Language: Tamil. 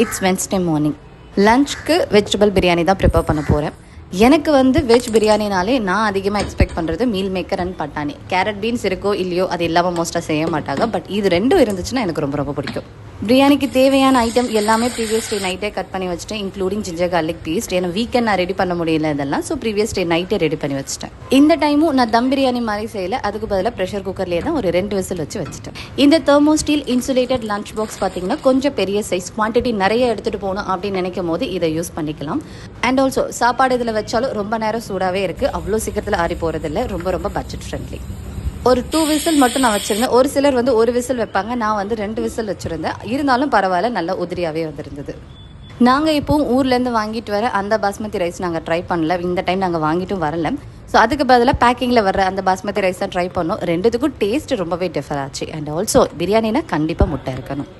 It's Wednesday morning. லஞ்சுக்கு வெஜிடபிள் பிரியாணி தான் ப்ரிப்பேர் பண்ண போகிறேன். எனக்கு வந்து வெஜ் பிரியாணினாலே நான் அதிகமாக எக்ஸ்பெக்ட் பண்ணுறது மீல் மேக்கர் அண்ட் பட்டாணி. கேரட் பீன்ஸ் இருக்கோ இல்லையோ அது இல்லாமல் மோஸ்ட்டாக செய்ய மாட்டாங்க. பட் இது ரெண்டும் இருந்துச்சுன்னா எனக்கு ரொம்ப ரொம்ப பிடிக்கும். பிரியாணிக்கு தேவையான ஐட்டம் எல்லாமே ப்ரீவியஸ் டே நைட்டே கட் பண்ணி வச்சுட்டேன், இன்க்ளூடிங் ஜிஞ்சர் கார்லிக் பேஸ்ட். ஏன்னா வீக்கெண்ட் நான் ரெடி பண்ண முடியல இதெல்லாம், ஸோ ப்ரீவியஸ் டே நைட்டே ரெடி பண்ணி வச்சுட்டேன். இந்த டைமும் நான் தம் பிரியாணி மாதிரி செய்யலை, அதுக்கு பதிலாக ப்ரெஷர் குக்கர்லேயே தான் ஒரு 2 விசில் வச்சுட்டேன். இந்த தெர்மோஸ்டீல் இன்சுலேட்டட் லஞ்ச் பாக்ஸ் பார்த்தீங்கன்னா கொஞ்சம் பெரிய சைஸ், குவான்டிட்டி நிறைய எடுத்துகிட்டு போகணும் அப்படின்னு நினைக்கும் போது இதை யூஸ் பண்ணிக்கலாம். அண்ட் ஆல்சோ சாப்பாடு இதில் வச்சாலும் ரொம்ப நேரம் சூடாகவே இருக்குது, அவ்வளோ சீக்கிரத்தில் ஆறி போகிறதில்ல, ரொம்ப ரொம்ப பட்ஜெட் ஃப்ரெண்ட்லி. ஒரு 2 விசில் மட்டும் நான் வச்சுருந்தேன். ஒரு சிலர் வந்து 1 விசில் வைப்பாங்க, நான் வந்து 2 விசில் வச்சுருந்தேன். இருந்தாலும் பரவாயில்ல, நல்லா உதிரியாகவே வந்திருந்தது. நாங்கள் இப்போவும் ஊர்லேருந்து வாங்கிட்டு வர அந்த பாஸ்மதி ரைஸ் நாங்கள் ட்ரை பண்ணல. இந்த டைம் நாங்கள் வாங்கிட்டும் வரல. ஸோ அதுக்கு பதிலாக பேக்கிங்கில் வர்ற அந்த பாஸ்மதி ரைஸ் தான் ட்ரை பண்ணோம். ரெண்டுத்துக்கும் டேஸ்ட் ரொம்பவே டிஃபர் ஆச்சு. அண்ட் ஆல்சோ பிரியாணினா கண்டிப்பாக முட்டை இருக்கணும்.